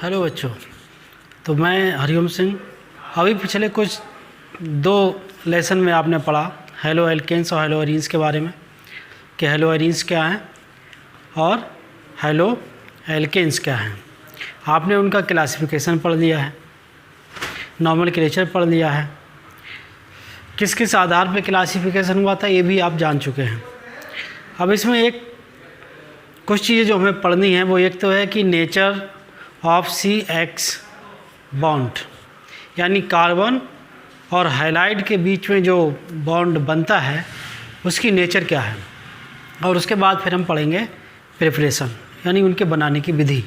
Hello बच्चों। तो मैं हरिओम सिंह। अभी पिछले कुछ 2 लेसन में आपने पढ़ा हेलो एल्केन्स और हेलो एरीन्स के बारे में कि हेलो एरीन्स क्या हैं और हेलो एल्केन्स क्या हैं। आपने उनका क्लासिफिकेशन पढ़ लिया है, नॉमेनक्लेचर पढ़ लिया है, किस किस आधार पर क्लासिफिकेशन हुआ था ये भी आप जान चुके हैं। अब इसमें कुछ चीज़ें जो हमें पढ़नी है वो एक तो है कि नेचर ऑफ CX बॉन्ड, यानी कार्बन और हैलाइड के बीच में जो बॉन्ड बनता है उसकी नेचर क्या है, और उसके बाद फिर हम पढ़ेंगे प्रिपरेशन यानी उनके बनाने की विधि।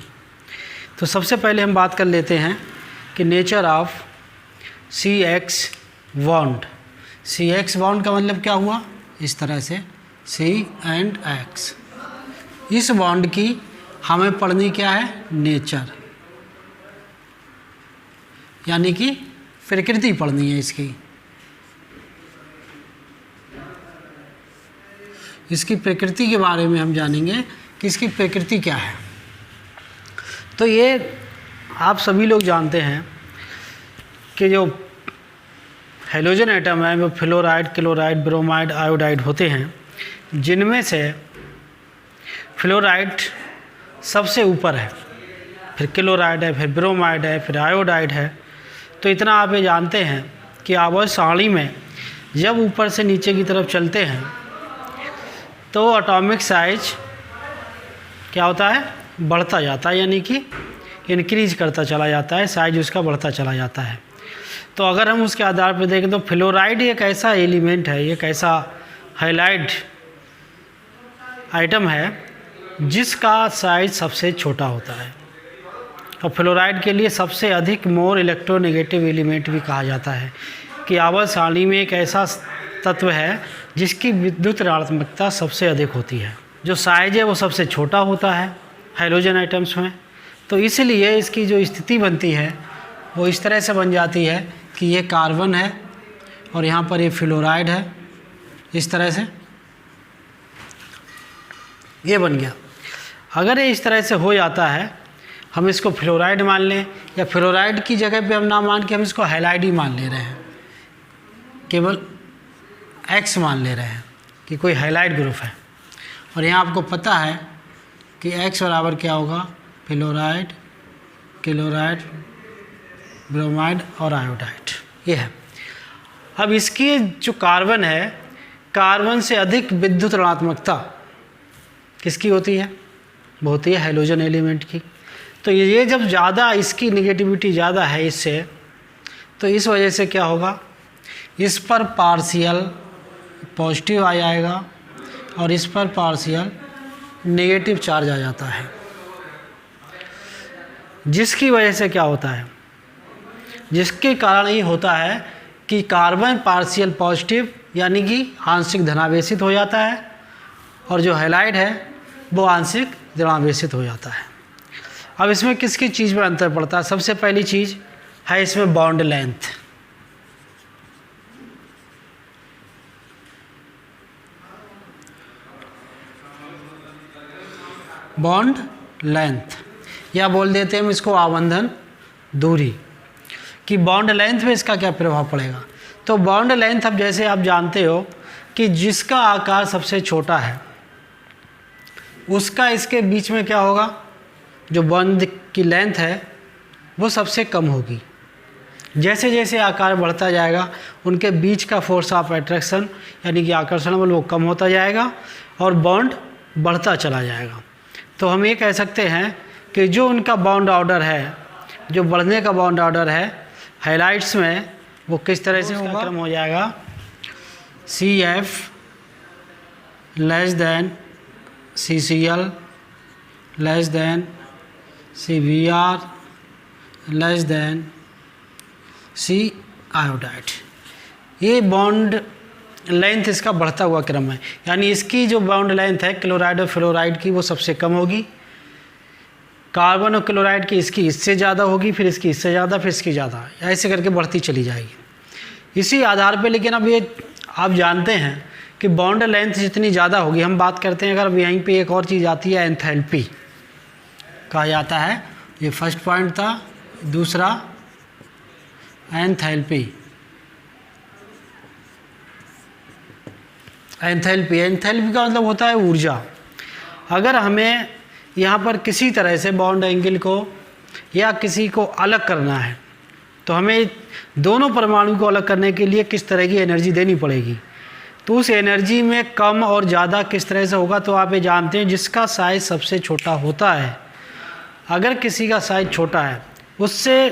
तो सबसे पहले हम बात कर लेते हैं कि nature of CX bond. CX bond का मतलब क्या हुआ, इस तरह से C and X। इस बॉन्ड की हमें पढ़नी क्या है, नेचर, यानी कि प्रकृति पढ़नी है इसकी प्रकृति के बारे में हम जानेंगे कि इसकी प्रकृति क्या है। तो ये आप सभी लोग जानते हैं कि जो हेलोजन एटम है वो फ्लोराइड, क्लोराइड, ब्रोमाइड, आयोडाइड होते हैं, जिनमें से फ्लोराइड सबसे ऊपर है, फिर क्लोराइड है, फिर ब्रोमाइड है, फिर आयोडाइड है। तो इतना आप ये जानते हैं कि आवर्त सारणी में जब ऊपर से नीचे की तरफ चलते हैं तो एटॉमिक साइज क्या होता है, बढ़ता जाता है, यानी कि इंक्रीज करता चला जाता है, साइज उसका बढ़ता चला जाता है। तो अगर हम उसके आधार पर देखें तो फ्लोराइड एक ऐसा एलिमेंट है, एक ऐसा हैलाइड आइटम है जिसका साइज सबसे छोटा होता है, और फ्लोराइड के लिए सबसे अधिक मोर इलेक्ट्रोनेगेटिव एलिमेंट भी कहा जाता है कि आवर्त सारणी में एक ऐसा तत्व है जिसकी विद्युत ऋणात्मकता सबसे अधिक होती है, जो साइज है वो सबसे छोटा होता है हाइड्रोजन आइटम्स में। तो इसलिए इसकी जो स्थिति बनती है वो इस तरह से बन जाती है कि ये कार्बन है और यहाँ पर ये फ्लोराइड है, इस तरह से ये बन गया। अगर ये इस तरह से हो जाता है, हम इसको फ्लोराइड मान लें, या फ्लोराइड की जगह पे हम ना मान के हम इसको हैलाइड ही मान ले रहे हैं, केवल X मान ले रहे हैं कि कोई हैलाइड ग्रुप है, और यहाँ आपको पता है कि X बराबर क्या होगा, फ्लोराइड, क्लोराइड, ब्रोमाइड और आयोडाइड, ये है। अब इसकी जो कार्बन है, कार्बन से अधिक विद्युत ऋणात्मकता किसकी होती है, वो होती है हाइड्रोजन एलिमेंट की। तो ये जब ज़्यादा इसकी निगेटिविटी ज़्यादा है इससे, तो इस वजह से क्या होगा, इस पर पार्शियल पॉजिटिव आ जाएगा और इस पर पार्शियल नेगेटिव चार्ज आ जाता है, जिसकी वजह से क्या होता है, जिसके कारण ये होता है कि कार्बन पार्शियल पॉजिटिव यानी कि आंशिक धनावेशित हो जाता है, और जो हैलाइड है वो आंशिक ऋणावेशित हो जाता है। अब इसमें किसकी चीज़ में अंतर पड़ता है, सबसे पहली चीज़ है इसमें बॉन्ड लेंथ। बॉन्ड लेंथ, या बोल देते हैं हम इसको आबंधन दूरी, कि बॉन्ड लेंथ में इसका क्या प्रभाव पड़ेगा। तो बॉन्ड लेंथ, अब जैसे आप जानते हो कि जिसका आकार सबसे छोटा है उसका इसके बीच में क्या होगा, जो बॉन्ड की लेंथ है वो सबसे कम होगी। जैसे जैसे आकार बढ़ता जाएगा उनके बीच का फोर्स ऑफ अट्रैक्शन यानी कि आकर्षण बल वो कम होता जाएगा और बॉन्ड बढ़ता चला जाएगा। तो हम ये कह सकते हैं कि जो उनका बॉन्ड ऑर्डर है, जो बढ़ने का बॉन्ड ऑर्डर है हाइलाइट्स में, वो किस तरह से होगा, क्रम हो जाएगा CF less than CCl less than CBr less than C iodide. ये बॉन्ड लेंथ इसका बढ़ता हुआ क्रम है, यानी इसकी जो बॉन्ड लेंथ है क्लोराइड और फ्लोराइड की वो सबसे कम होगी, कार्बन और क्लोराइड की इसकी इससे ज़्यादा होगी, फिर इसकी इससे ज़्यादा, फिर इसकी ज़्यादा, ऐसे करके बढ़ती चली जाएगी इसी आधार पे। लेकिन अब ये आप जानते हैं कि बॉन्ड लेंथ जितनी ज़्यादा होगी, हम बात करते हैं अगर यहीं पे एक और चीज़ आती है एंथैल्पी कहा जाता है, ये फर्स्ट पॉइंट था। दूसरा एंथैल्पी। एंथैल्पी का मतलब होता है ऊर्जा। अगर हमें यहाँ पर किसी तरह से बॉन्ड एंगल को या किसी को अलग करना है तो हमें दोनों परमाणु को अलग करने के लिए किस तरह की एनर्जी देनी पड़ेगी। तो उस एनर्जी में कम और ज़्यादा किस तरह से होगा, तो आप ये जानते हैं जिसका साइज़ सबसे छोटा होता है, अगर किसी का साइज़ छोटा है उससे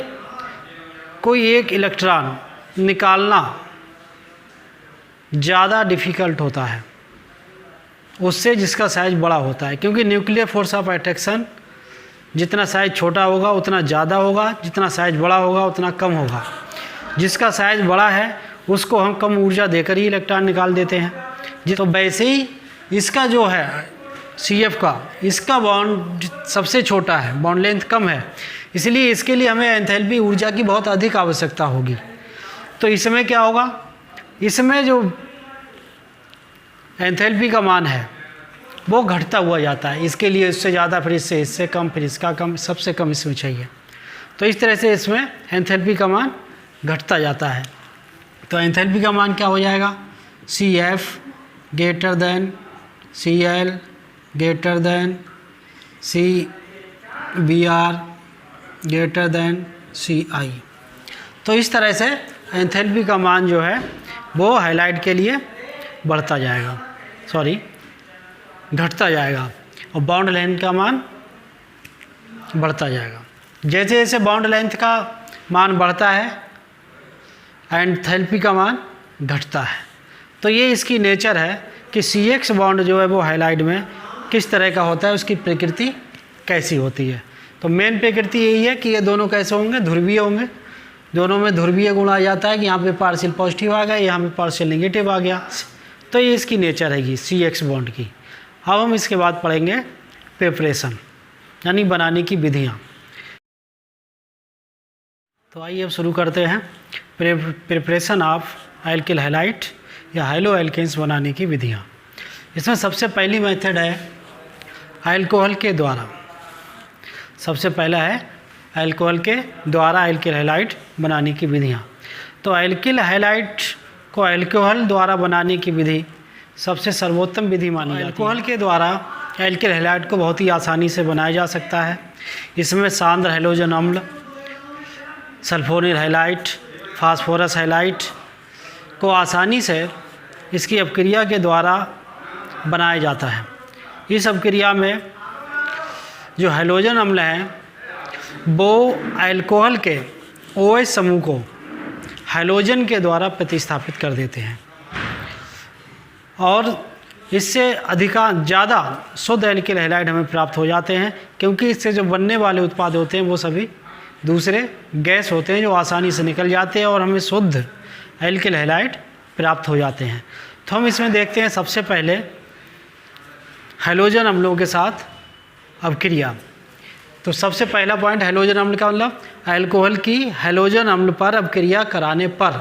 कोई एक इलेक्ट्रॉन निकालना ज़्यादा डिफ़िकल्ट होता है उससे जिसका साइज़ बड़ा होता है, क्योंकि न्यूक्लियर फोर्स ऑफ अट्रैक्शन जितना साइज़ छोटा होगा उतना ज़्यादा होगा, जितना साइज़ बड़ा होगा उतना कम होगा। जिसका साइज़ बड़ा है उसको हम कम ऊर्जा देकर ही इलेक्ट्रॉन निकाल देते हैं। तो वैसे ही इसका जो है CF का, इसका बॉन्ड सबसे छोटा है, बॉन्ड लेंथ कम है, इसलिए इसके लिए हमें एंथैल्पी ऊर्जा की बहुत अधिक आवश्यकता होगी। तो इसमें क्या होगा, इसमें जो एंथैल्पी का मान है वो घटता हुआ जाता है। इसके लिए इससे ज़्यादा, फिर इससे कम, फिर इसका कम, सबसे कम इसमें चाहिए। तो इस तरह से इसमें एंथैल्पी का मान घटता जाता है। तो एंथैल्पी का मान क्या हो जाएगा, CF greater than CL greater than CBr greater than CI। तो इस तरह से एंथैल्पी का मान जो है वो हाइलाइट के लिए बढ़ता जाएगा, घटता जाएगा, और बाउंड लेंथ का मान बढ़ता जाएगा। जैसे जैसे बाउंड लेंथ का मान बढ़ता है एंथैल्पी का मान घटता है। तो ये इसकी नेचर है कि CX बॉन्ड जो है वो हाइलाइट में किस तरह का होता है, उसकी प्रकृति कैसी होती है। तो मेन प्रकृति यही है कि ये दोनों कैसे होंगे, ध्रुवीय होंगे। दोनों में ध्रुवीय गुण आ जाता है कि यहाँ पे पार्शियल पॉजिटिव आ गया, यहाँ पे पार्शियल नेगेटिव आ गया। तो ये इसकी नेचर हैगी CX बॉन्ड की। अब हम इसके बाद पढ़ेंगे प्रिपरेशन, यानी बनाने की विधियाँ। तो आइए अब शुरू करते हैं प्रिपरेशन ऑफ एल्किल हैलाइड या हैलो एल्केन्स बनाने की विधियाँ। इसमें सबसे पहली मेथड है अल्कोहल के द्वारा। सबसे पहला है अल्कोहल के द्वारा एल्किल हैलाइड बनाने की विधियाँ। तो एल्किल हैलाइड को अल्कोहल द्वारा बनाने की विधि सबसे सर्वोत्तम विधि मानी जाती है। अल्कोहल के द्वारा एल्किल हैलाइड को बहुत ही आसानी से बनाया जा सकता है। इसमें सांद्र हैलोजन अम्ल, सल्फोनिल हैलाइड, फास्फोरस हैलाइड को आसानी से इसकी अपक्रिया के द्वारा बनाया जाता है। इस अपक्रिया में जो हैलोजन अम्ल हैं वो अल्कोहल के OH समूह को हैलोजन के द्वारा प्रतिस्थापित कर देते हैं और इससे ज़्यादा शुद्ध एल्किल हैलाइड हमें प्राप्त हो जाते हैं, क्योंकि इससे जो बनने वाले उत्पाद होते हैं वो सभी दूसरे गैस होते हैं जो आसानी से निकल जाते हैं और हमें शुद्ध एल्किल हैलाइड प्राप्त हो जाते हैं। तो हम इसमें देखते हैं सबसे पहले हैलोजन अम्लों के साथ अपक्रिया। तो सबसे पहला पॉइंट हैलोजन अम्ल का मतलब अल्कोहल की हैलोजन अम्ल पर अपक्रिया कराने पर।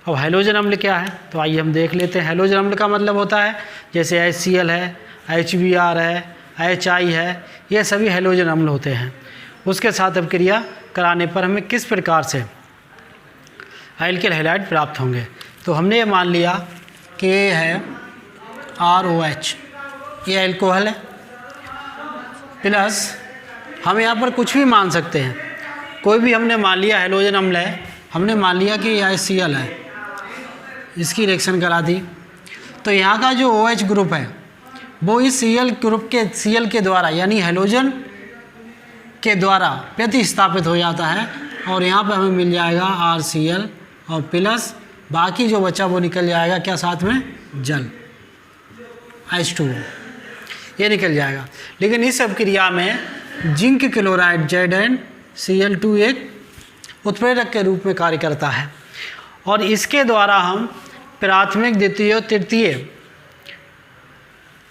अब हैलोजन अम्ल क्या है, तो आइए हम देख लेते हैं। हैलोजन अम्ल का मतलब होता है जैसे HCl है, HBr है, HI है, ये सभी हैलोजन अम्ल होते हैं। उसके साथ अपक्रिया कराने पर हमें किस प्रकार से एल्किल हैलाइड प्राप्त होंगे। तो हमने ये मान लिया कि ये है ROH, ये अल्कोहल है, प्लस हम यहाँ पर कुछ भी मान सकते हैं, कोई भी हमने मान लिया हैलोजन अम्ल है, हमने मान लिया कि यह HCl है, इसकी रिएक्शन करा दी। तो यहाँ का जो OH ग्रुप है वो इस Cl के द्वारा यानी हैलोजन के द्वारा प्रतिस्थापित हो जाता है और यहाँ पे हमें मिल जाएगा RCl और प्लस बाकी जो बचा वो निकल जाएगा क्या, साथ में जल H2O, ये निकल जाएगा। लेकिन इस अपक्रिया में जिंक क्लोराइड ZnCl2 एक उत्प्रेरक के रूप में कार्य करता है और इसके द्वारा हम प्राथमिक, द्वितीय और तृतीय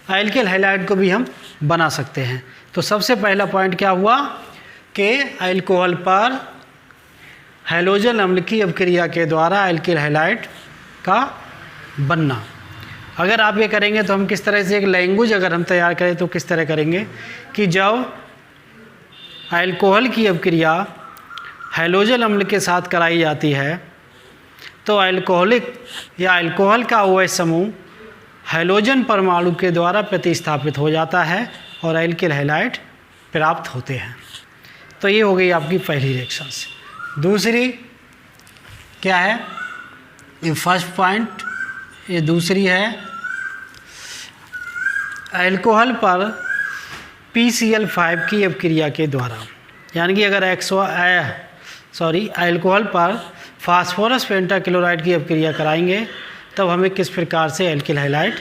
एल्किल हैलाइड को भी हम बना सकते हैं। तो सबसे पहला पॉइंट क्या हुआ कि अल्कोहल पर हैलोजन अम्ल की अपक्रिया के द्वारा एल्किल हैलाइड का बनना। अगर आप ये करेंगे तो हम किस तरह से एक लैंग्वेज अगर हम तैयार करें तो किस तरह करेंगे कि जब अल्कोहल की अपक्रिया हैलोजन अम्ल के साथ कराई जाती है तो अल्कोहलिक या अल्कोहल का OH समूह हैलोजन परमाणु के द्वारा प्रतिस्थापित हो जाता है और अल्किल हैलाइड प्राप्त होते हैं। तो ये हो गई आपकी पहली रिएक्शंस। दूसरी क्या है, ये फर्स्ट पॉइंट, ये दूसरी है अल्कोहल पर PCl5 की अपक्रिया के द्वारा, यानी कि अगर अल्कोहल पर फास्फोरस पेंटाक्लोराइड की अपक्रिया कराएंगे तब हमें किस प्रकार से अल्किल हैलाइड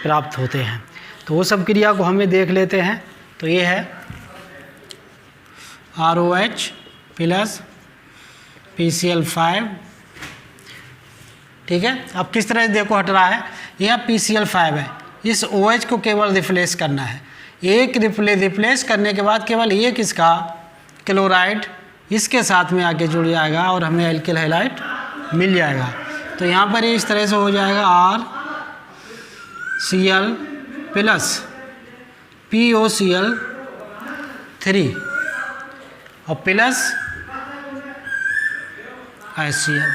प्राप्त होते हैं। तो उस अपक्रिया को हमें देख लेते हैं। तो ये है ROH प्लस PCl5, ठीक है। अब किस तरह से देखो हट रहा है, यह PCl5 है, इस OH को केवल रिप्लेस करना है। एक रिप्लेस करने के बाद केवल एक इसका क्लोराइड इसके साथ में आके जुड़ जाएगा और हमें अल्किल हैलाइड मिल जाएगा। तो यहाँ पर ये इस तरह से हो जाएगा RCl प्लस POCl3 और प्लस HCl।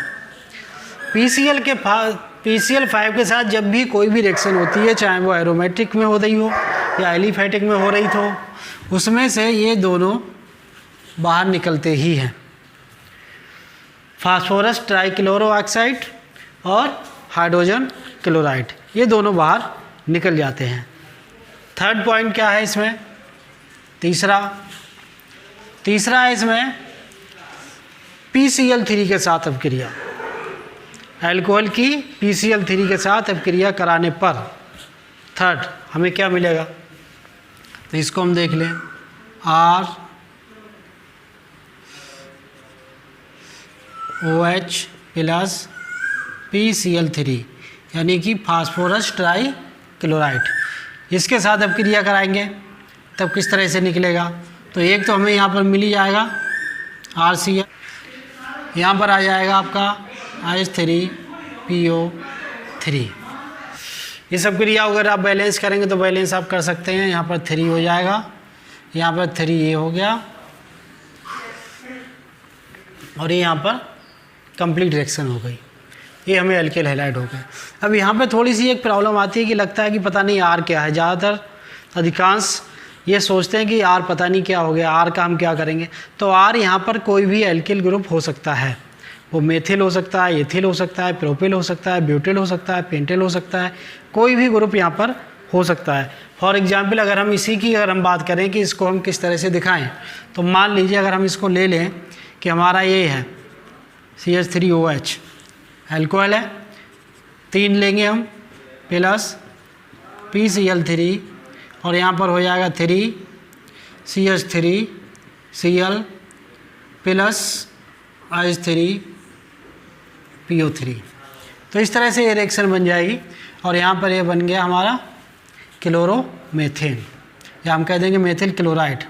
PCl5 के साथ जब भी कोई भी रिएक्शन होती है, चाहे वो एरोमेटिक में हो रही हो या एलिफेटिक में हो रही हो, उसमें से ये दोनों बाहर निकलते ही हैं। फास्फोरस ट्राइक्लोरो ऑक्साइड और हाइड्रोजन क्लोराइड, ये दोनों बाहर निकल जाते हैं। थर्ड पॉइंट क्या है इसमें, तीसरा है इसमें PCl3 के साथ अपक्रिया। अल्कोहल की PCl3 के साथ अपक्रिया कराने पर थर्ड हमें क्या मिलेगा, तो इसको हम देख लें, ROH प्लस PCl3 यानी कि फास्फोरस ट्राइक्लोराइड, इसके साथ अपक्रिया कराएंगे तब किस तरह से निकलेगा। तो एक तो हमें यहाँ पर मिल ही जाएगा RCl, यहाँ पर आ जाएगा आपका H3PO3। इस अपक्रिया अगर आप बैलेंस करेंगे तो बैलेंस आप कर सकते हैं। यहाँ पर 3 हो जाएगा, यहाँ पर 3 ये हो गया और ये यहाँ पर कंप्लीट रिएक्शन हो गई, ये हमें अल्किल हैलाइड हो गए। अब यहाँ पे थोड़ी सी एक प्रॉब्लम आती है कि लगता है कि पता नहीं R क्या है। ज़्यादातर अधिकांश ये सोचते हैं कि R पता नहीं क्या हो गया, R का हम क्या करेंगे। तो R यहाँ पर कोई भी अल्किल ग्रुप हो सकता है, वो मेथिल हो सकता है, एथिल हो सकता है, प्रोपिल हो सकता है, ब्यूटिल हो सकता है, पेंटिल हो सकता है, कोई भी ग्रुप यहाँ पर हो सकता है। फॉर एग्जाम्पल अगर हम इसी की हम बात करें कि इसको हम किस तरह से दिखाएं, तो मान लीजिए अगर हम इसको ले लें कि हमारा ये है CH3OH अल्कोहल है, 3 लेंगे हम प्लस PCl3 और यहाँ पर हो जाएगा 3 CH3Cl प्लस H3PO3। तो इस तरह से ये रिएक्शन बन जाएगी और यहाँ पर ये बन गया हमारा क्लोरोमेथेन, या हम कह देंगे मेथिल क्लोराइड।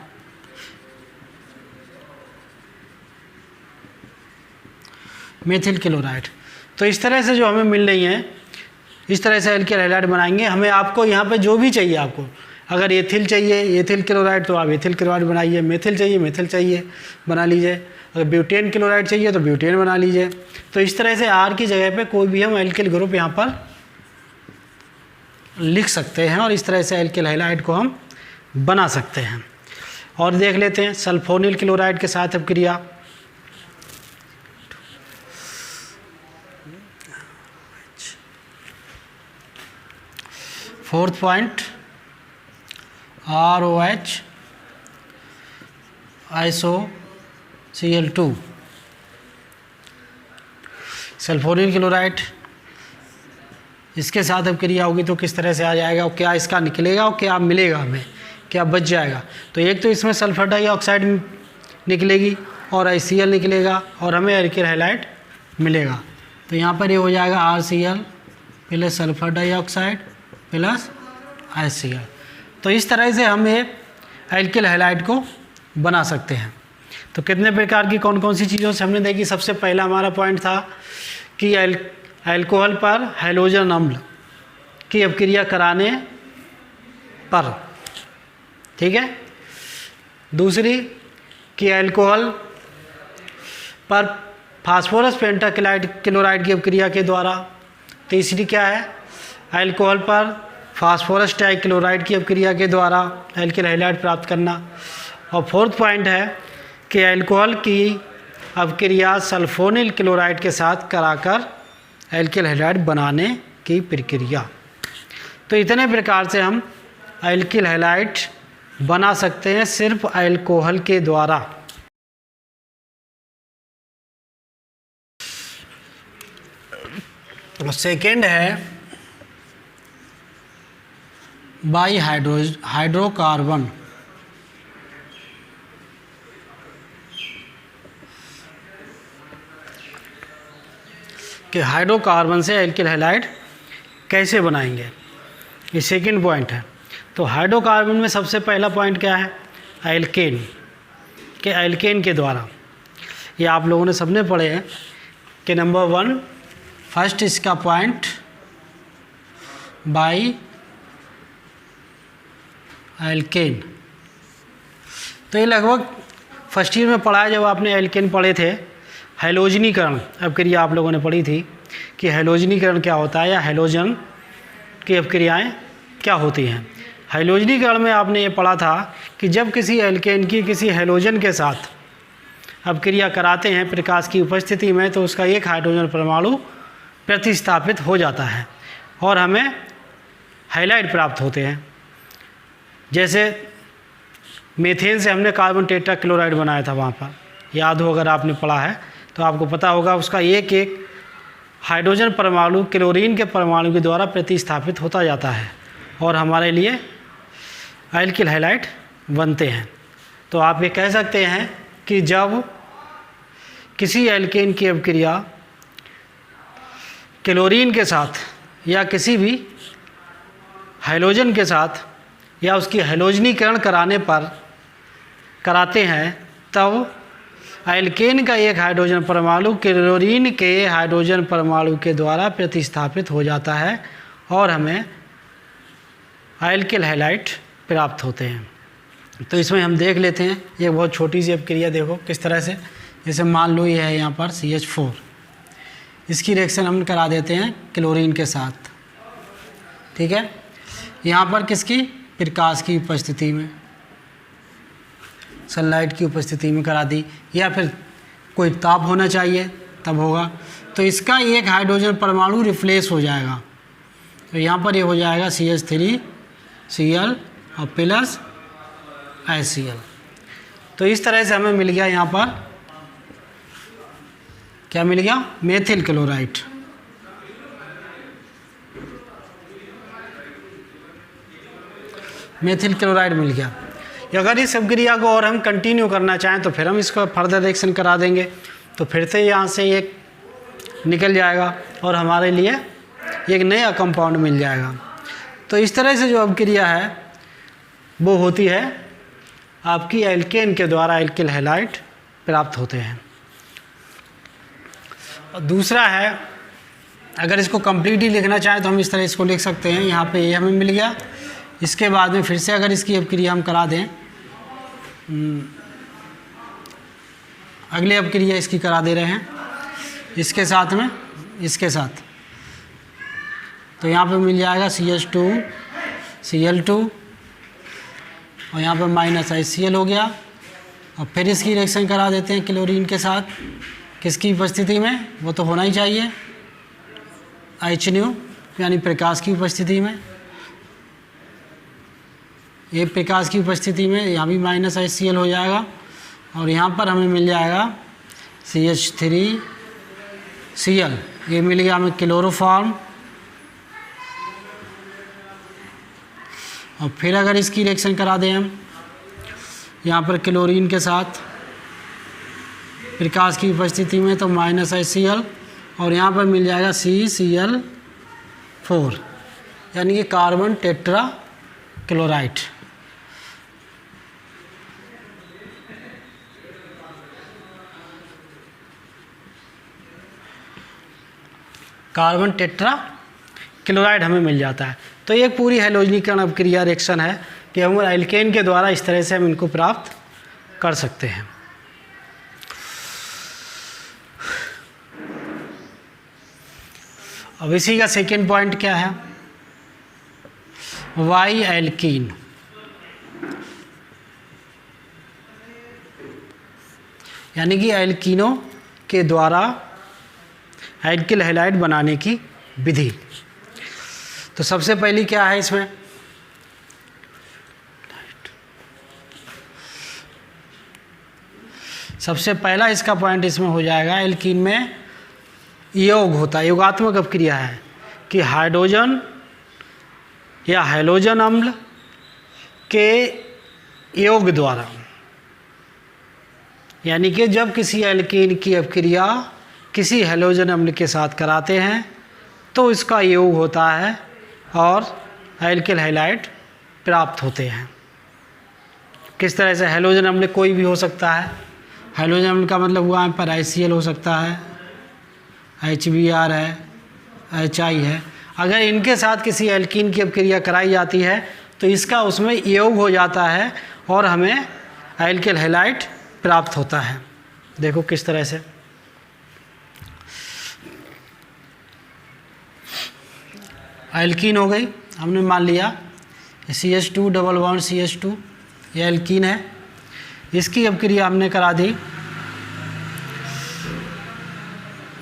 Methyl chloride. तो इस तरह से जो हमें मिल रही हैं, इस तरह से अल्किल हैलाइड बनाएंगे। हमें आपको यहाँ पे जो भी चाहिए, आपको अगर एथिल चाहिए एथिल क्लोराइड तो आप एथिल क्लोराइड बनाइए, मेथिल चाहिए मेथिल चाहिए बना लीजिए, अगर ब्यूटेन क्लोराइड चाहिए तो ब्यूटेन बना लीजिए। तो इस तरह से R की जगह पे कोई भी हम अल्किल ग्रुप यहाँ पर लिख सकते हैं और इस तरह से अल्किल हैलाइड को हम बना सकते हैं। और देख लेते हैं सल्फोनिल क्लोराइड के साथ अपक्रिया। Fourth point ROH IsoCl2 sulfonyl chloride, इसके साथ अपक्रिया होगी तो किस तरह से आ जाएगा और क्या इसका निकलेगा और क्या मिलेगा, हमें क्या बच जाएगा। तो एक तो इसमें सल्फर डाइऑक्साइड निकलेगी और HCl निकलेगा और हमें अल्किल हैलाइड मिलेगा। तो यहाँ पर ये हो जाएगा RCl plus sulphur dioxide plus HCl। तो इस तरह से हम ये अल्किल हैलाइड को बना सकते हैं। तो कितने प्रकार की कौन कौन सी चीज़ों से हमने देखी। सबसे पहला हमारा पॉइंट था कि अल्कोहल पर हैलोजन अम्ल की अपक्रिया कराने पर, ठीक है। दूसरी कि अल्कोहल पर फास्फोरस पेंटाक्लोराइड की अपक्रिया के द्वारा। तीसरी क्या है, अल्कोहल पर फास्फोरस ट्राइक्लोराइड की अपक्रिया के द्वारा एल्किल हैलाइड प्राप्त करना। और फोर्थ पॉइंट है कि अल्कोहल की अपक्रिया सल्फोनिल क्लोराइड के साथ कराकर एल्किल हैलाइड बनाने की प्रक्रिया। तो इतने प्रकार से हम एल्किल हैलाइड बना सकते हैं सिर्फ अल्कोहल के द्वारा। सेकेंड है बाई हाइड्रोकार्बन। कि हाइड्रोकार्बन से एल्किल हैलाइड कैसे बनाएंगे, ये सेकंड पॉइंट है। तो हाइड्रोकार्बन में सबसे पहला पॉइंट क्या है, एल्केन। कि एल्केन के द्वारा, ये आप लोगों ने सबने पढ़े हैं कि नंबर 1 फर्स्ट इसका पॉइंट बाई एल्केन। तो ये लगभग फर्स्ट ईयर में पढ़ा है जब आपने एल्केन पढ़े थे। हैलोजनीकरण अपक्रिया आप लोगों ने पढ़ी थी कि हैलोजनीकरण क्या होता है या हैलोजन की अपक्रियाएं क्या होती हैं। हैलोजनीकरण में आपने ये पढ़ा था कि जब किसी एल्केन की किसी हैलोजन के साथ अपक्रिया कराते हैं प्रकाश की उपस्थिति में, तो उसका एक हाइड्रोजन परमाणु प्रतिस्थापित हो जाता है और हमें हैलाइड प्राप्त होते हैं। जैसे मीथेन से हमने कार्बन टेट्राक्लोराइड बनाया था, वहाँ पर याद हो अगर आपने पढ़ा है तो आपको पता होगा, उसका एक एक हाइड्रोजन परमाणु क्लोरीन के परमाणु के द्वारा प्रतिस्थापित होता जाता है और हमारे लिए एल्किल हैलाइड बनते हैं। तो आप ये कह सकते हैं कि जब किसी एल्केन की अपक्रिया क्लोरीन के साथ या किसी भी हाइड्रोजन के साथ या उसकी हैलोजनीकरण कराने पर कराते हैं, तब एल्केन का एक हाइड्रोजन परमाणु क्लोरीन के हाइड्रोजन परमाणु के द्वारा प्रतिस्थापित हो जाता है और हमें एल्किल हैलाइड प्राप्त होते हैं। तो इसमें हम देख लेते हैं, ये बहुत छोटी सी अपक्रिया देखो किस तरह से। जैसे मान लो ये है यहाँ पर CH4, इसकी रिएक्शन हम करा देते हैं क्लोरीन के साथ, ठीक है। यहाँ पर किसकी, प्रकाश की उपस्थिति में, सनलाइट की उपस्थिति में करा दी, या फिर कोई ताप होना चाहिए तब होगा। तो इसका एक हाइड्रोजन परमाणु रिप्लेस हो जाएगा। तो यहाँ पर ये हो जाएगा CH3Cl और प्लस HCl। तो इस तरह से हमें मिल गया यहाँ पर क्या मिल गया, मेथिल क्लोराइड। मेथिल क्लोराइड मिल गया। अगर इस अपक्रिया को और हम कंटिन्यू करना चाहें तो फिर हम इसको फर्दर रिएक्शन करा देंगे, तो फिर से यहाँ से एक निकल जाएगा और हमारे लिए एक नया कंपाउंड मिल जाएगा। तो इस तरह से जो अपक्रिया है वो होती है आपकी एल्केन के द्वारा एल्किल हैलाइड प्राप्त होते हैं। और दूसरा है, अगर इसको कंप्लीटली लिखना चाहें तो हम इस तरह इसको लिख सकते हैं। यहाँ पे ये हमें मिल गया, इसके बाद में फिर से अगर इसकी अपक्रिया हम करा दें, अगले अपक्रिया इसकी करा दे रहे हैं इसके साथ में, इसके साथ, तो यहाँ पे मिल जाएगा CH2Cl2 और यहाँ पे माइनस HCl हो गया। और फिर इसकी रिएक्शन करा देते हैं क्लोरीन के साथ, किसकी उपस्थिति में, वो तो होना ही चाहिए HNO यानी प्रकाश की उपस्थिति में। ये प्रकाश की उपस्थिति में यहाँ भी माइनस HCl हो जाएगा और यहाँ पर हमें मिल जाएगा CH3Cl, ये मिल गया हमें क्लोरोफॉर्म। और फिर अगर इसकी रिएक्शन करा दें हम यहाँ पर क्लोरीन के साथ प्रकाश की उपस्थिति में, तो माइनस HCl और यहाँ पर मिल जाएगा CCl4 यानी कि carbon tetra chloride. Carbon tetra chloride हमें मिल जाता है। तो ये पूरी हैलोजनीकरण अपक्रिया रिएक्शन है कि हम एल्केन के द्वारा इस तरह से हम इनको प्राप्त कर सकते हैं। अब इसी का सेकेंड पॉइंट क्या है, वाई एल्कीन। यानी कि एल्कीनों के द्वारा एल्किल हैलाइड बनाने की विधि। तो सबसे पहली क्या है इसमें, सबसे पहला इसका पॉइंट इसमें हो जाएगा, एल्कीन में योग होता है, योगात्मक अपक्रिया है कि हाइड्रोजन या हैलोजन अम्ल के योग द्वारा, यानी कि जब किसी एल्कीन की अपक्रिया किसी हैलोजन अम्ल के साथ कराते हैं तो इसका योग होता है और एल्किल हैलाइड प्राप्त होते हैं। किस तरह से, हैलोजन अम्ल कोई भी हो सकता है, हैलोजन अम्ल का मतलब हुआ यहाँ पर HCl हो सकता है, HBr है, HI है। अगर इनके साथ किसी एल्कीन की अपक्रिया कराई जाती है तो इसका उसमें योग हो जाता है और हमें एल्किल हैलाइड प्राप्त होता है। देखो किस तरह से, एल्कीन हो गई, हमने मान लिया CH2 डबल बॉन्ड CH2 ये एल्कीन है, इसकी अपक्रिया हमने करा दी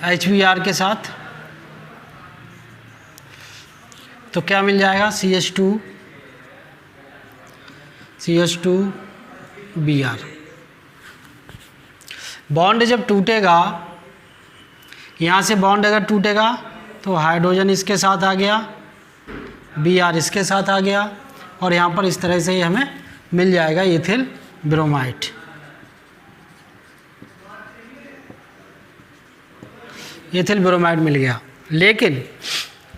HBr के साथ, तो क्या मिल जाएगा, CH2Br। बॉन्ड जब टूटेगा, यहाँ से बॉन्ड अगर टूटेगा तो हाइड्रोजन इसके साथ आ गया, Br इसके साथ आ गया और यहाँ पर इस तरह से ही हमें मिल जाएगा एथिल ब्रोमाइड। एथिल ब्रोमाइड मिल गया। लेकिन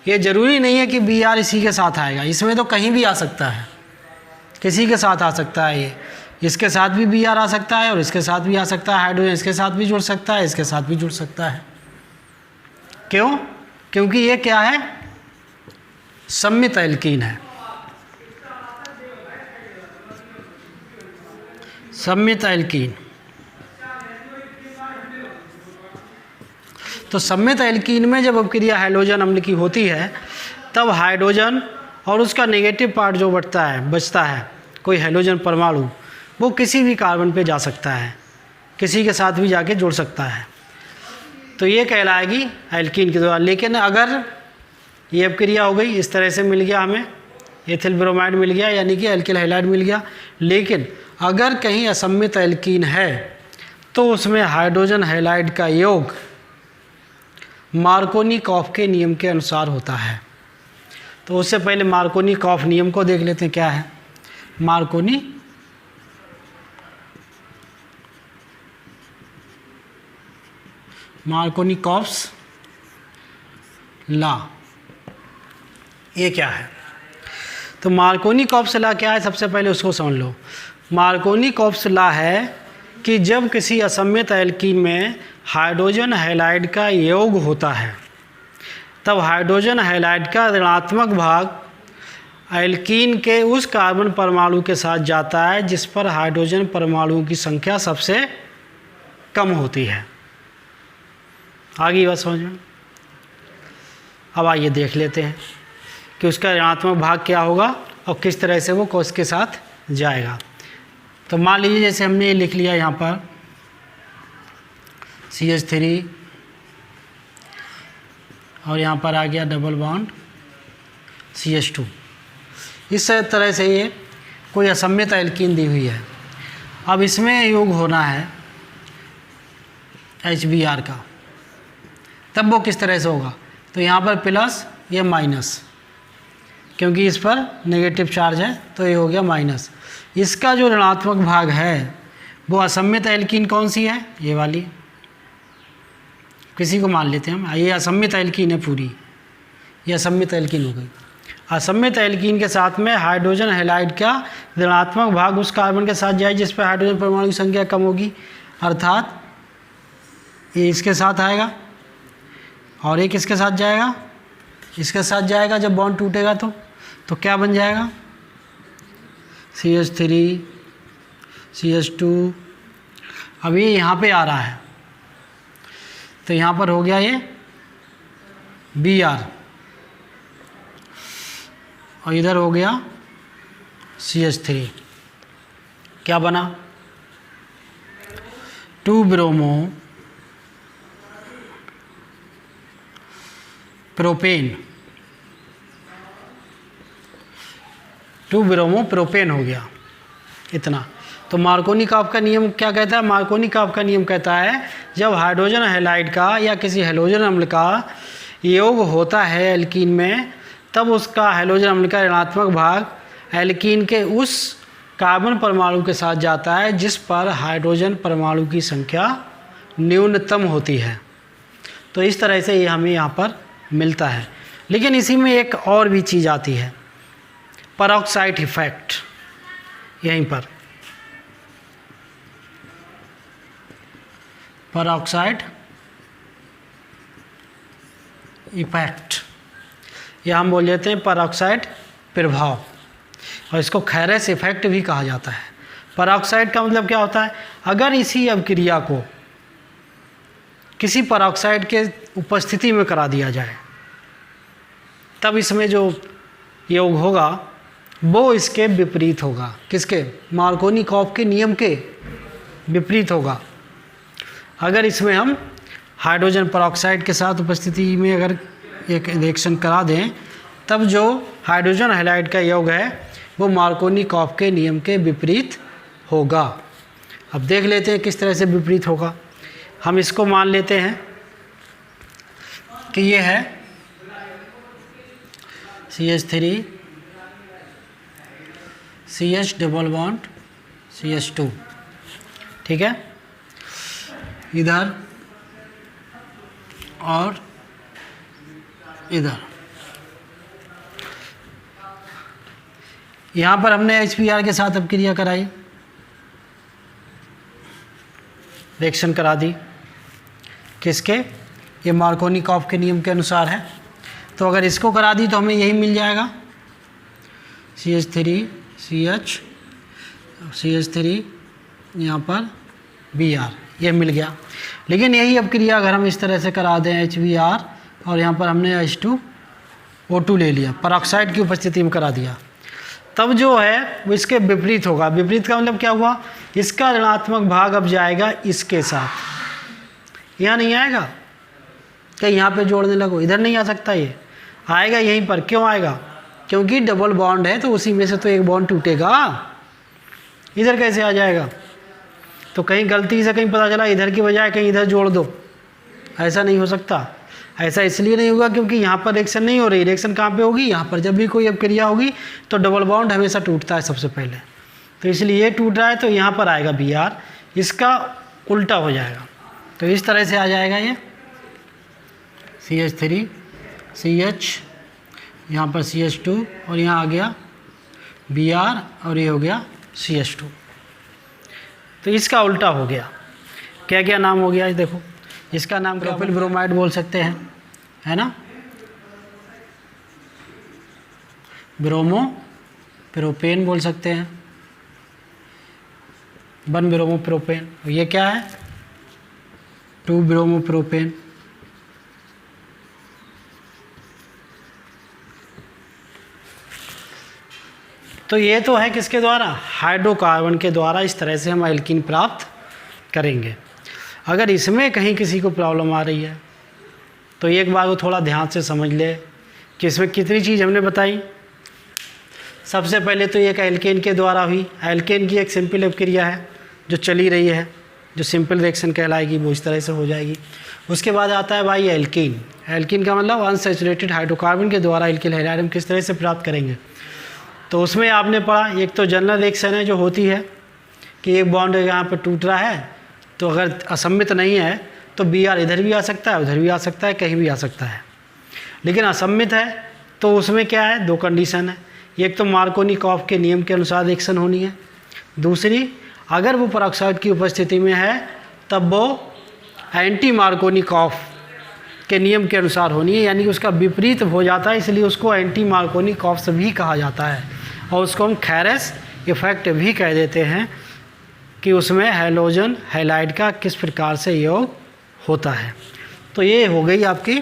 ये ज़रूरी नहीं है कि Br इसी के साथ आएगा, इसमें तो कहीं भी आ सकता है, किसी के साथ आ सकता है, ये इसके साथ भी Br आ सकता है और इसके साथ भी आ सकता है, हाइड्रोजन इसके साथ भी जुड़ सकता है, इसके साथ भी जुड़ सकता है। क्यों? क्योंकि ये क्या है, सम्मित एल्कीन है, सम्मित एल्कीन। तो सम्मित एल्कीन में जब अपक्रिया हैलोजन अम्ल की होती है तब हाइड्रोजन और उसका नेगेटिव पार्ट जो बचता है कोई हैलोजन परमाणु, वो किसी भी कार्बन पे जा सकता है, किसी के साथ भी जाके जुड़ सकता है, तो ये कहलाएगी एल्कीन के द्वारा। लेकिन अगर ये अपक्रिया हो गई, इस तरह से मिल गया हमें एथिल ब्रोमाइड मिल गया, यानी कि एल्किल हैलाइड मिल गया। लेकिन अगर कहीं असम्मित एल्कीन है तो उसमें हाइड्रोजन हैलाइड का योग मार्कोनी-कॉफ के नियम के अनुसार होता है। तो उससे पहले मार्कोनी-कॉफ नियम को देख लेते हैं, क्या है मार्कोनी-कॉफ्स लॉ, ये क्या है? तो मार्कोनी-कॉफ्स लॉ क्या है, सबसे पहले उसको समझ लो। मार्कोनी-कॉफ्स लॉ है कि जब किसी असम्मित एल्कीन में हाइड्रोजन हैलाइड का योग होता है तब हाइड्रोजन हैलाइड का ऋणात्मक भाग एल्कीन के उस कार्बन परमाणु के साथ जाता है जिस पर हाइड्रोजन परमाणुओं की संख्या सबसे कम होती है। आगे बात समझ में? अब आइए देख लेते हैं कि उसका ऋणात्मक भाग क्या होगा और किस तरह से वो कोष के साथ जाएगा। तो मान लीजिए जैसे हमने ये लिख लिया यहाँ पर CH3 और यहाँ पर आ गया डबल बॉन्ड CH2। इस तरह से ये कोई असम्मित एल्कीन दी हुई है। अब इसमें योग होना है HBr का, तब वो किस तरह से होगा, तो यहाँ पर प्लस, ये माइनस, क्योंकि इस पर नेगेटिव चार्ज है तो ये हो गया माइनस। इसका जो ऋणात्मक भाग है वो असम्मित एल्कीन कौन सी है, ये वाली, किसी को मान लेते हैं हम, ये असम्मित एल्कीन है पूरी, ये असम्मित एल्कीन हो गई। असम्मित एल्कीन के साथ में हाइड्रोजन हैलाइड का ऋणात्मक भाग उस कार्बन के साथ जाए जिस पर हाइड्रोजन परमाणु की संख्या कम होगी, अर्थात ये इसके साथ आएगा और एक इसके साथ जाएगा, इसके साथ जाएगा। जब बॉन्ड टूटेगा तो क्या बन जाएगा, CH3 CH2। अब ये यहाँ पे आ रहा है तो यहाँ पर हो गया ये Br, और इधर हो गया CH3। क्या बना? 2 ब्रोमो प्रोपेन, 2 ब्रोमो प्रोपेन हो गया इतना। तो मार्कोनी-काफ का नियम क्या कहता है? मार्कोनी-काफ का नियम कहता है जब हाइड्रोजन हैलाइड का या किसी हैलोजन अम्ल का योग होता है एल्कीन में, तब उसका हैलोजन अम्ल का ऋणात्मक भाग एल्कीन के उस कार्बन परमाणु के साथ जाता है जिस पर हाइड्रोजन परमाणु की संख्या न्यूनतम होती है। तो इस तरह से ये हमें यहाँ पर मिलता है। लेकिन इसी में एक और भी चीज़ आती है, परऑक्साइड इफेक्ट। यहीं पर परऑक्साइड इफेक्ट, या हम बोल देते हैं परऑक्साइड प्रभाव, और इसको खैरेस इफेक्ट भी कहा जाता है। परऑक्साइड का मतलब क्या होता है? अगर इसी अभिक्रिया को किसी परऑक्साइड के उपस्थिति में करा दिया जाए, तब इसमें जो योग होगा वो इसके विपरीत होगा। किसके? मार्कोनी-काफ के नियम के विपरीत होगा। अगर इसमें हम हाइड्रोजन परऑक्साइड के साथ उपस्थिति में अगर एक रिएक्शन करा दें, तब जो हाइड्रोजन हैलाइड का योग है वो मार्कोनी-काफ के नियम के विपरीत होगा। अब देख लेते हैं किस तरह से विपरीत होगा। हम इसको मान लेते हैं कि ये है CH3 CH double bond CH2, ठीक है, इधर और इधर। यहाँ पर हमने HBr के साथ अभिक्रिया कराई, रिएक्शन करा दी। किसके? ये मार्कोनी-काफ के नियम के अनुसार है। तो अगर इसको करा दी तो हमें यही मिल जाएगा, CH3 CH3 यहाँ पर Br, ये मिल गया। लेकिन यही अभिक्रिया अगर हम इस तरह से करा दें HBr और यहाँ पर हमने H2O2 ले लिया, परऑक्साइड की उपस्थिति में करा दिया, तब जो है वो इसके विपरीत होगा। विपरीत का मतलब क्या हुआ? इसका ऋणात्मक भाग अब जाएगा इसके साथ, यहाँ नहीं आएगा। क्या यहाँ पे जोड़ने लगो, इधर नहीं आ सकता, ये आएगा यहीं पर। क्यों आएगा? क्योंकि डबल बॉन्ड है, तो उसी में से तो एक बॉन्ड टूटेगा, इधर कैसे आ जाएगा? तो कहीं गलती से कहीं पता चला इधर की बजाय कहीं इधर जोड़ दो, ऐसा नहीं हो सकता। ऐसा इसलिए नहीं होगा क्योंकि यहाँ पर रिएक्शन नहीं हो रही। रिएक्शन कहाँ पे होगी? यहाँ पर। जब भी कोई अभिक्रिया होगी तो डबल बॉन्ड हमेशा टूटता है सबसे पहले, तो इसलिए ये टूट रहा है, तो यहाँ पर आएगा Br, इसका उल्टा हो जाएगा। तो इस तरह से आ जाएगा ये CH3 CH, यहाँ पर CH2 और यहाँ आ गया Br और ये हो गया CH2। तो इसका उल्टा हो गया। क्या क्या नाम हो गया? ये देखो, इसका नाम प्रोपिल ब्रोमाइड बोल सकते हैं, है ना, ब्रोमो प्रोपेन बोल सकते हैं, 1 ब्रोमो प्रोपेन। ये क्या है? 2 ब्रोमो प्रोपेन। तो ये तो है किसके द्वारा? हाइड्रोकार्बन के द्वारा। इस तरह से हम एल्कीन प्राप्त करेंगे। अगर इसमें कहीं किसी को प्रॉब्लम आ रही है तो एक बार वो थोड़ा ध्यान से समझ ले कि इसमें कितनी चीज़ हमने बताई। सबसे पहले तो एक एल्केन के द्वारा हुई। एल्केन की एक सिंपल अभिक्रिया है जो चली रही है, जो सिंपल रिएक्शन कहलाएगी, वो इस तरह से हो जाएगी। उसके बाद आता है भाई एल्कीन। एल्कीन का मतलब अनसैचुरेटेड हाइड्रोकार्बन के द्वारा एल्किल हैलाइड हम किस तरह से प्राप्त करेंगे। तो उसमें आपने पढ़ा, एक तो जनरल रिएक्शन है जो होती है कि एक बॉन्ड यहाँ पर टूट रहा है, तो अगर असम्मित नहीं है तो Br इधर भी आ सकता है, उधर भी आ सकता है, कहीं भी आ सकता है। लेकिन असम्मित है तो उसमें क्या है? 2 कंडीशन है। एक तो मार्कोनी-काफ के नियम के अनुसार रिएक्शन होनी है, दूसरी अगर वो परऑक्साइड की उपस्थिति में है तब वो एंटी मार्कोनी-काफ के नियम के अनुसार होनी है, यानी कि उसका विपरीत हो जाता है, इसलिए उसको एंटी मार्कोनी-काफ भी कहा जाता है। और उसको हम खैरेस इफेक्ट भी कह देते हैं कि उसमें हैलोजन हैलाइड का किस प्रकार से योग होता है। तो ये हो गई आपकी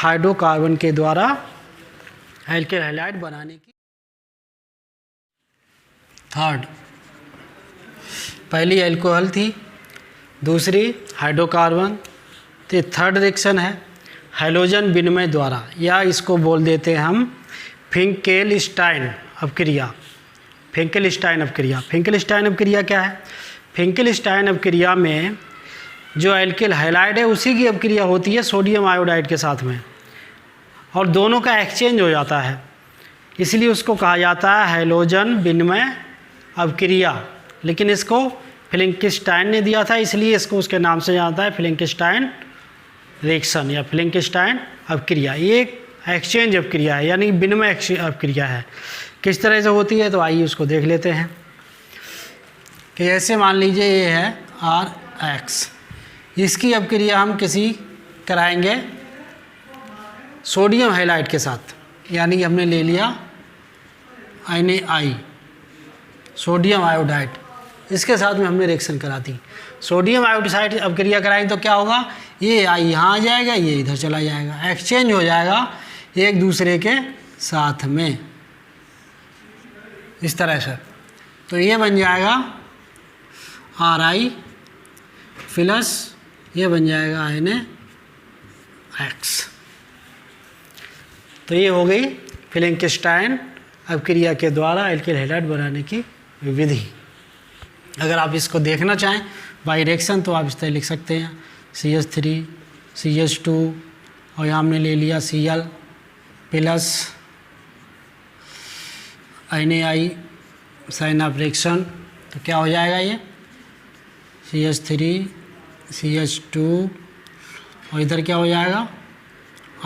हाइड्रोकार्बन के द्वारा एल्किल हैलाइड बनाने की। थर्ड, पहली एल्कोहल थी, दूसरी हाइड्रोकार्बन, तो थर्ड रिएक्शन है हैलोजन विनिमय द्वारा, या इसको बोल देते हैं हम फिंकेलस्टाइन अपक्रिया। फिंकेलस्टाइन अपक्रिया। फिंकेलस्टाइन अपक्रिया क्या है? फिंकेलस्टाइन अपक्रिया में जो एल्किल हैलाइड है उसी की अपक्रिया होती है सोडियम आयोडाइड के साथ में, और दोनों का एक्सचेंज हो जाता है, इसलिए उसको कहा जाता है हैलोजन विनिमय अपक्रिया। लेकिन इसको फिंकेलस्टाइन ने दिया था, इसलिए इसको उसके नाम से जानता है फिंकेलस्टाइन रिएक्शन या फिंकेलस्टाइन अपक्रिया। ये एक एक्सचेंज अपक्रिया है, यानी विनिमय अपक्रिया है। किस तरह से होती है तो आइए उसको देख लेते हैं। कि ऐसे मान लीजिए ये है RX, इसकी अपक्रिया हम किसी कराएंगे सोडियम हैलाइड के साथ, यानी हमने ले लिया NaI सोडियम आयोडाइड, इसके साथ में हमने रिएक्शन करा दी। सोडियम आयोडाइड अपक्रिया कराएंगे तो क्या होगा, ये I यहाँ आ जाएगा, ये इधर चला जाएगा, एक्सचेंज हो जाएगा एक दूसरे के साथ में, इस तरह से। तो ये बन जाएगा RI प्लस ये बन जाएगा NaX। तो ये हो गई फिंकेलस्टाइन अपक्रिया के द्वारा एल्किल हैलाइड बनाने की विधि। अगर आप इसको देखना चाहें बाई रिएक्शन तो आप इस तरह लिख सकते हैं CH3 CH2 और यहाँ हमने ले लिया Cl plus NaI sign of reaction, तो क्या हो जाएगा ये CH3 CH2 और इधर क्या हो जाएगा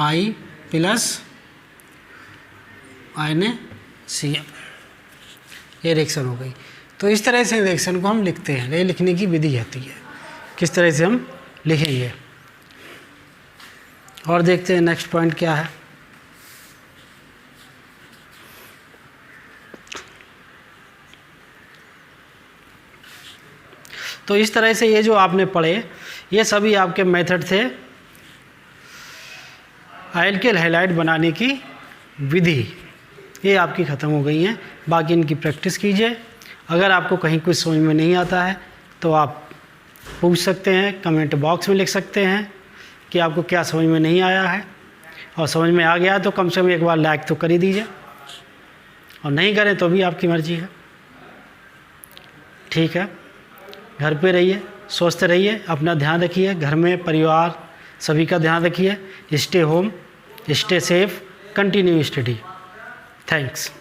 I प्लस NaCl, ये रिएक्शन हो गई। तो इस तरह से रिएक्शन को हम लिखते हैं, ये लिखने की विधि आती है, किस तरह से हम लिखेंगे। और देखते हैं नेक्स्ट पॉइंट क्या है। तो इस तरह से ये जो आपने पढ़े ये सभी आपके मेथड थे एल्किल हैलाइड बनाने की विधि, ये आपकी ख़त्म हो गई हैं। बाकी इनकी प्रैक्टिस कीजिए। अगर आपको कहीं कुछ समझ में नहीं आता है तो आप पूछ सकते हैं, कमेंट बॉक्स में लिख सकते हैं कि आपको क्या समझ में नहीं आया है, और समझ में आ गया तो कम से कम एक बार लाइक तो कर ही दीजिए, और नहीं करें तो भी आपकी मर्ज़ी है। ठीक है, घर पे रहिए, स्वस्थ रहिए, अपना ध्यान रखिए, घर में परिवार सभी का ध्यान रखिए। Stay home, stay safe, continue study. Thanks.